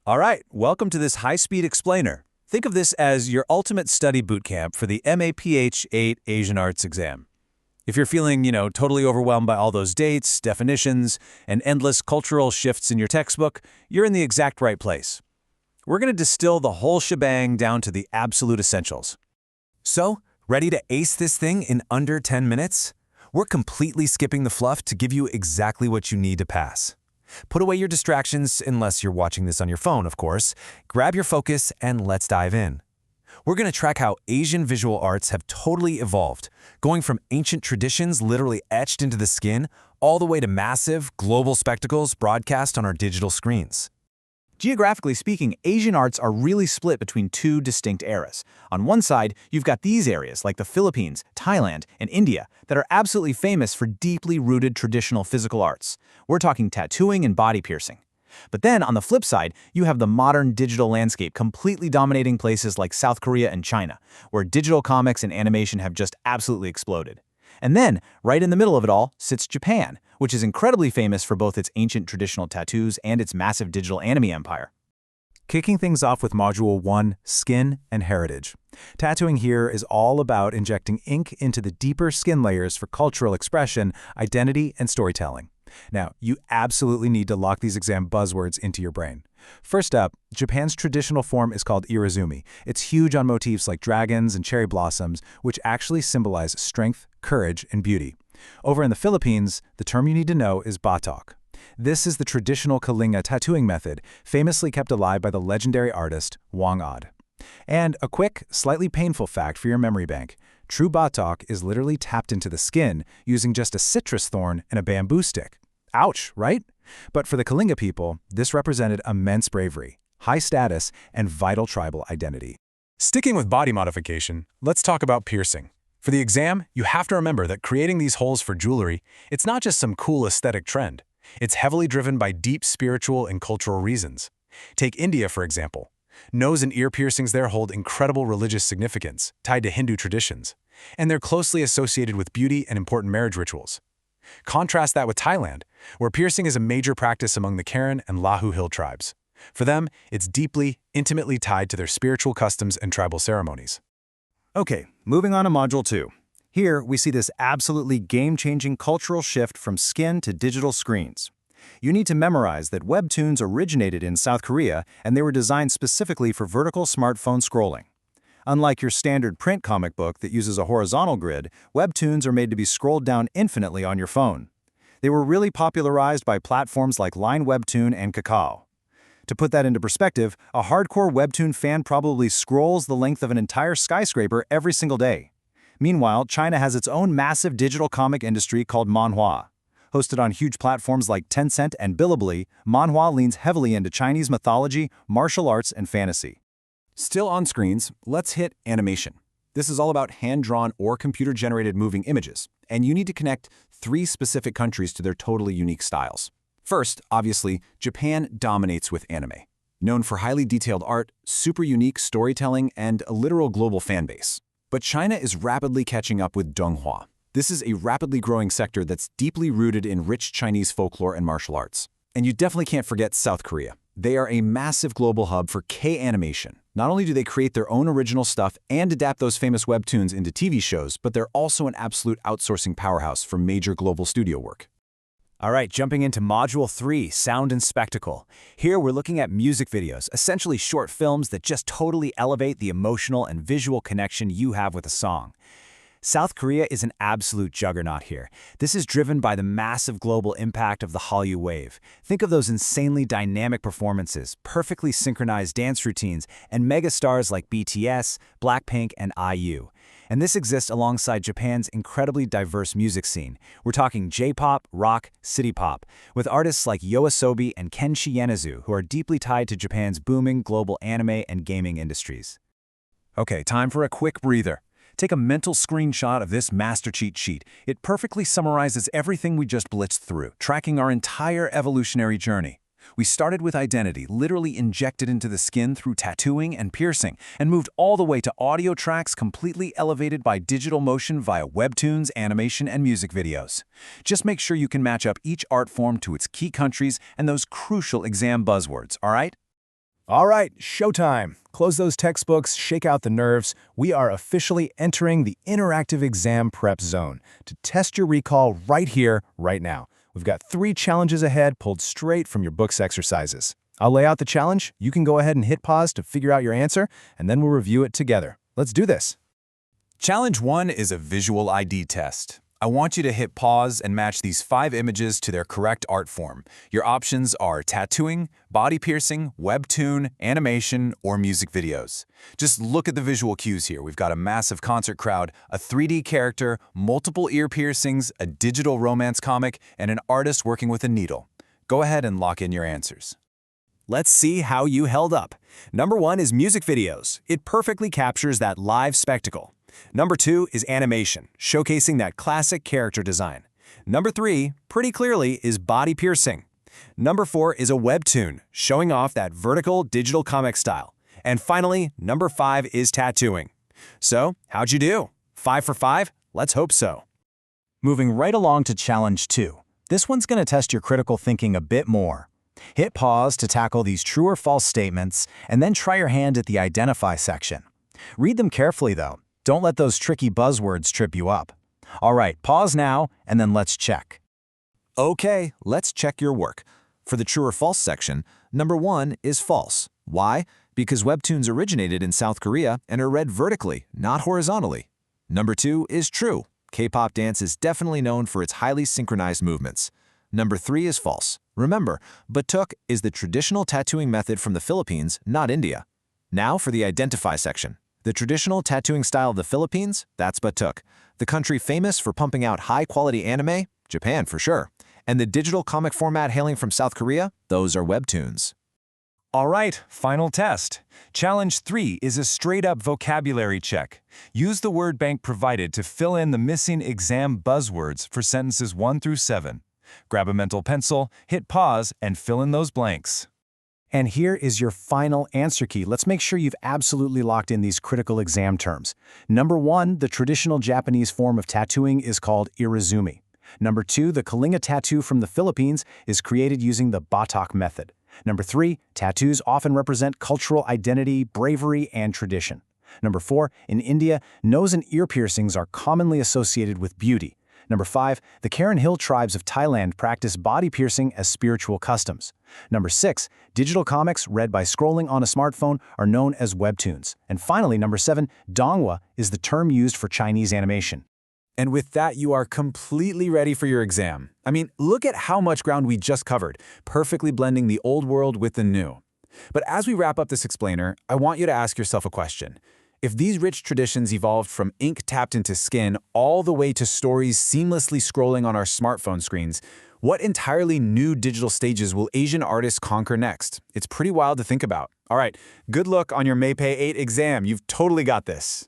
All right, welcome to this high-speed explainer. Think of this as your ultimate study boot camp for the MAPEH 8 Asian Arts exam. If you're feeling, totally overwhelmed by all those dates, definitions, and endless cultural shifts in your textbook, you're in the exact right place. We're going to distill the whole shebang down to the absolute essentials. So, ready to ace this thing in under 10 minutes? We're completely skipping the fluff to give you exactly what you need to pass. Put away your distractions, unless you're watching this on your phone, of course. Grab your focus and let's dive in. We're going to track how Asian visual arts have totally evolved, going from ancient traditions literally etched into the skin, all the way to massive, global spectacles broadcast on our digital screens. Geographically speaking, Asian arts are really split between two distinct eras. On one side, you've got these areas like the Philippines, Thailand, and India that are absolutely famous for deeply rooted traditional physical arts. We're talking tattooing and body piercing. But then, on the flip side, you have the modern digital landscape completely dominating places like South Korea and China, where digital comics and animation have just absolutely exploded. And then, right in the middle of it all, sits Japan, which is incredibly famous for both its ancient traditional tattoos and its massive digital anime empire. Kicking things off with Module 1, Skin and Heritage. Tattooing here is all about injecting ink into the deeper skin layers for cultural expression, identity, and storytelling. Now, you absolutely need to lock these exam buzzwords into your brain. First up, Japan's traditional form is called irizumi. It's huge on motifs like dragons and cherry blossoms, which actually symbolize strength, courage, and beauty. Over in the Philippines, the term you need to know is batok. This is the traditional kalinga tattooing method, famously kept alive by the legendary artist Wang Od. And a quick, slightly painful fact for your memory bank. True batok is literally tapped into the skin using just a citrus thorn and a bamboo stick. Ouch, right? But for the Kalinga people, this represented immense bravery, high status, and vital tribal identity. Sticking with body modification, let's talk about piercing. For the exam, you have to remember that creating these holes for jewelry, it's not just some cool aesthetic trend. It's heavily driven by deep spiritual and cultural reasons. Take India, for example. Nose and ear piercings there hold incredible religious significance, tied to Hindu traditions, and they're closely associated with beauty and important marriage rituals. Contrast that with Thailand, where piercing is a major practice among the Karen and Lahu Hill tribes. For them, it's deeply, intimately tied to their spiritual customs and tribal ceremonies. Okay, moving on to Module 2. Here, we see this absolutely game-changing cultural shift from skin to digital screens. You need to memorize that Webtoons originated in South Korea, and they were designed specifically for vertical smartphone scrolling. Unlike your standard print comic book that uses a horizontal grid, Webtoons are made to be scrolled down infinitely on your phone. They were really popularized by platforms like Line Webtoon and Kakao. To put that into perspective, a hardcore Webtoon fan probably scrolls the length of an entire skyscraper every single day. Meanwhile, China has its own massive digital comic industry called manhwa. Hosted on huge platforms like Tencent and Bilibili, manhwa leans heavily into Chinese mythology, martial arts, and fantasy. Still on screens, let's hit animation. This is all about hand-drawn or computer-generated moving images, and you need to connect 3 specific countries to their totally unique styles. First, obviously, Japan dominates with anime. Known for highly detailed art, super unique storytelling, and a literal global fanbase. But China is rapidly catching up with donghua. This is a rapidly growing sector that's deeply rooted in rich Chinese folklore and martial arts. And you definitely can't forget South Korea. They are a massive global hub for K-animation. Not only do they create their own original stuff and adapt those famous webtoons into TV shows, but they're also an absolute outsourcing powerhouse for major global studio work. All right, jumping into Module 3, Sound and Spectacle. Here we're looking at music videos, essentially short films that just totally elevate the emotional and visual connection you have with a song. South Korea is an absolute juggernaut here. This is driven by the massive global impact of the Hallyu wave. Think of those insanely dynamic performances, perfectly synchronized dance routines, and megastars like BTS, Blackpink, and IU. And this exists alongside Japan's incredibly diverse music scene. We're talking J-pop, rock, city pop, with artists like Yoasobi and Kenshi Yonezu who are deeply tied to Japan's booming global anime and gaming industries. Okay, time for a quick breather. Take a mental screenshot of this master cheat sheet. It perfectly summarizes everything we just blitzed through, tracking our entire evolutionary journey. We started with identity, literally injected into the skin through tattooing and piercing, and moved all the way to audio tracks completely elevated by digital motion via webtoons, animation, and music videos. Just make sure you can match up each art form to its key countries and those crucial exam buzzwords, all right? All right, showtime. Close those textbooks, shake out the nerves. We are officially entering the interactive exam prep zone to test your recall right here, right now. We've got 3 challenges ahead pulled straight from your book's exercises. I'll lay out the challenge. You can go ahead and hit pause to figure out your answer, and then we'll review it together. Let's do this. Challenge 1 is a visual ID test. I want you to hit pause and match these 5 images to their correct art form. Your options are tattooing, body piercing, webtoon, animation, or music videos. Just look at the visual cues here. We've got a massive concert crowd, a 3D character, multiple ear piercings, a digital romance comic, and an artist working with a needle. Go ahead and lock in your answers. Let's see how you held up. Number 1 is music videos. It perfectly captures that live spectacle. Number 2 is animation, showcasing that classic character design. Number 3, pretty clearly, is body piercing. Number 4 is a webtoon, showing off that vertical digital comic style. And finally, number 5 is tattooing. So, how'd you do? 5 for 5? Let's hope so. Moving right along to challenge 2. This one's going to test your critical thinking a bit more. Hit pause to tackle these true or false statements, and then try your hand at the identify section. Read them carefully, though. Don't let those tricky buzzwords trip you up. All right, pause now, and then let's check. Okay, let's check your work. For the true or false section, number 1 is false. Why? Because webtoons originated in South Korea and are read vertically, not horizontally. Number 2 is true. K-pop dance is definitely known for its highly synchronized movements. Number 3 is false. Remember, batuk is the traditional tattooing method from the Philippines, not India. Now for the identify section. The traditional tattooing style of the Philippines, that's batuk. The country famous for pumping out high-quality anime, Japan for sure. And the digital comic format hailing from South Korea, those are webtoons. All right, final test. Challenge 3 is a straight-up vocabulary check. Use the word bank provided to fill in the missing exam buzzwords for sentences 1 through 7. Grab a mental pencil, hit pause, and fill in those blanks. And here is your final answer key. Let's make sure you've absolutely locked in these critical exam terms. Number 1, the traditional Japanese form of tattooing is called irizumi. Number 2, the kalinga tattoo from the Philippines is created using the batak method. Number 3, tattoos often represent cultural identity, bravery, and tradition. Number 4, in India, nose and ear piercings are commonly associated with beauty. Number 5, the Karen Hill tribes of Thailand practice body piercing as spiritual customs. Number 6, digital comics read by scrolling on a smartphone are known as webtoons. And finally, number 7, donghua is the term used for Chinese animation. And with that, you are completely ready for your exam. I mean, look at how much ground we just covered, perfectly blending the old world with the new. But as we wrap up this explainer, I want you to ask yourself a question. If these rich traditions evolved from ink tapped into skin all the way to stories seamlessly scrolling on our smartphone screens, what entirely new digital stages will Asian artists conquer next? It's pretty wild to think about. All right, good luck on your MAPEH 8 exam. You've totally got this.